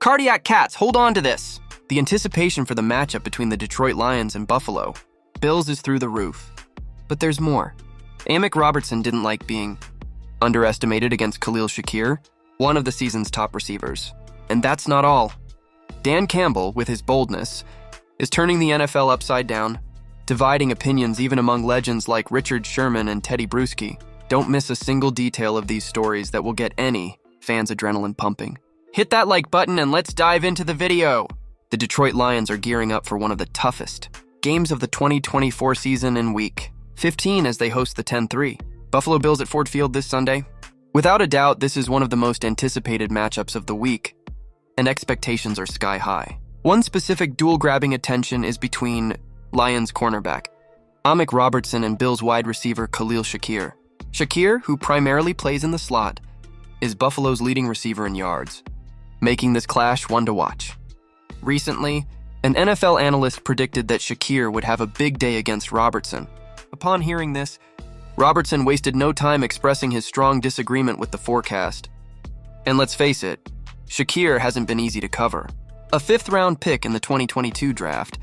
Cardiac cats, hold on to this. The anticipation for the matchup between the Detroit Lions and Buffalo Bills is through the roof. But there's more. Amik Robertson didn't like being underestimated against Khalil Shakir, one of the season's top receivers. And that's not all. Dan Campbell, with his boldness, is turning the NFL upside down, dividing opinions even among legends like Richard Sherman and Tedy Bruschi. Don't miss a single detail of these stories that will get any fans' adrenaline pumping. Hit that like button and let's dive into the video. The Detroit Lions are gearing up for one of the toughest games of the 2024 season in Week 15 as they host the 10-3 Buffalo Bills at Ford Field this Sunday. Without a doubt, this is one of the most anticipated matchups of the week, and expectations are sky high. One specific duel grabbing attention is between Lions cornerback Amik Robertson and Bills wide receiver Khalil Shakir. Shakir, who primarily plays in the slot, is Buffalo's leading receiver in yards, making this clash one to watch. Recently, an NFL analyst predicted that Shakir would have a big day against Robertson. Upon hearing this, Robertson wasted no time expressing his strong disagreement with the forecast. And let's face it, Shakir hasn't been easy to cover. A fifth-round pick in the 2022 draft,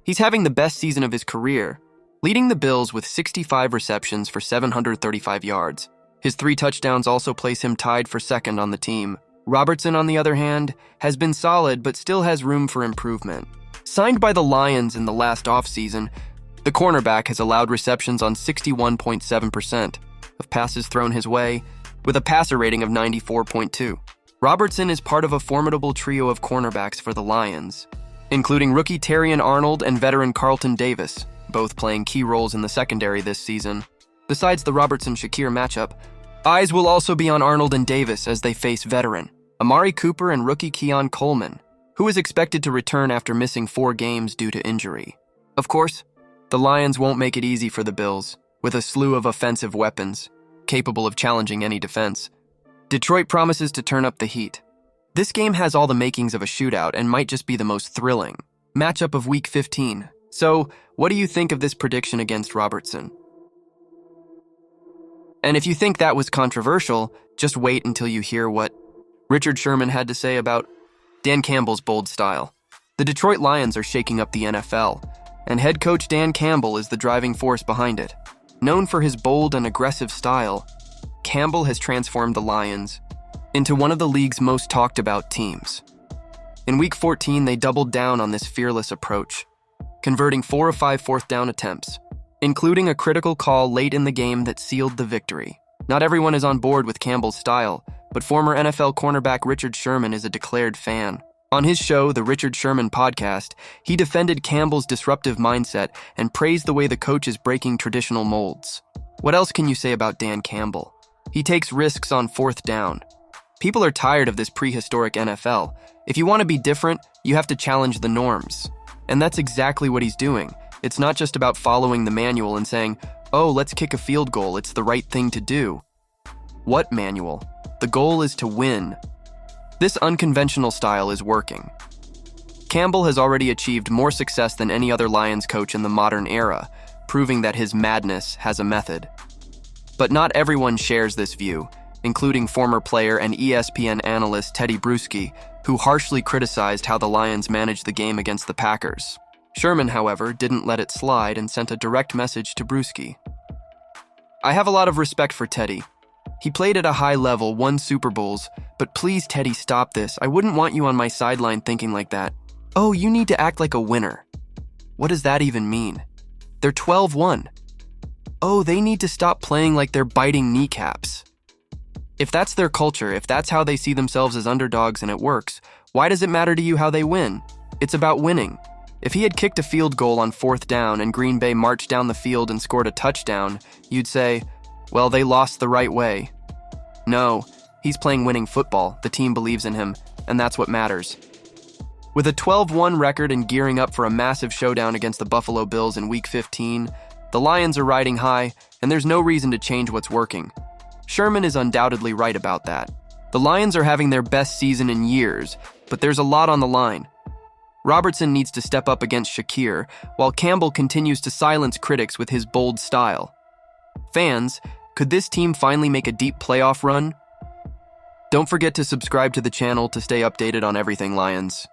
he's having the best season of his career, leading the Bills with 65 receptions for 735 yards. His 3 touchdowns also place him tied for second on the team. Robertson, on the other hand, has been solid but still has room for improvement. Signed by the Lions in the last offseason, the cornerback has allowed receptions on 61.7% of passes thrown his way, with a passer rating of 94.2. Robertson is part of a formidable trio of cornerbacks for the Lions, including rookie Terrion Arnold and veteran Carlton Davis, both playing key roles in the secondary this season. Besides the Robertson-Shakir matchup, eyes will also be on Arnold and Davis as they face veteran Amari Cooper and rookie Keon Coleman, who is expected to return after missing 4 games due to injury. Of course, the Lions won't make it easy for the Bills, with a slew of offensive weapons, capable of challenging any defense. Detroit promises to turn up the heat. This game has all the makings of a shootout and might just be the most thrilling matchup of Week 15. So, what do you think of this prediction against Robertson? And if you think that was controversial, just wait until you hear what Richard Sherman had to say about Dan Campbell's bold style. The Detroit Lions are shaking up the NFL, and head coach Dan Campbell is the driving force behind it. Known for his bold and aggressive style, Campbell has transformed the Lions into one of the league's most talked about teams. In Week 14, they doubled down on this fearless approach, converting 4 of 5 fourth down attempts, including a critical call late in the game that sealed the victory. Not everyone is on board with Campbell's style, but former NFL cornerback Richard Sherman is a declared fan. On his show, the Richard Sherman Podcast, he defended Campbell's disruptive mindset and praised the way the coach is breaking traditional molds. What else can you say about Dan Campbell? He takes risks on 4th down. People are tired of this prehistoric NFL. If you want to be different, you have to challenge the norms. And that's exactly what he's doing. It's not just about following the manual and saying, oh, let's kick a field goal, it's the right thing to do. What manual? The goal is to win. This unconventional style is working. Campbell has already achieved more success than any other Lions coach in the modern era, proving that his madness has a method. But not everyone shares this view, including former player and ESPN analyst Tedy Bruschi, who harshly criticized how the Lions managed the game against the Packers. Sherman, however, didn't let it slide and sent a direct message to Bruschi. I have a lot of respect for Tedy. He played at a high level, won Super Bowls, but please, Tedy, stop this. I wouldn't want you on my sideline thinking like that. Oh, you need to act like a winner. What does that even mean? They're 12-1. Oh, they need to stop playing like they're biting kneecaps. If that's their culture, if that's how they see themselves as underdogs and it works, why does it matter to you how they win? It's about winning. If he had kicked a field goal on 4th down and Green Bay marched down the field and scored a touchdown, you'd say, well, they lost the right way. No, he's playing winning football, the team believes in him, and that's what matters. With a 12-1 record and gearing up for a massive showdown against the Buffalo Bills in Week 15, the Lions are riding high, and there's no reason to change what's working. Sherman is undoubtedly right about that. The Lions are having their best season in years, but there's a lot on the line. Robertson needs to step up against Shakir, while Campbell continues to silence critics with his bold style. Fans, could this team finally make a deep playoff run? Don't forget to subscribe to the channel to stay updated on everything Lions.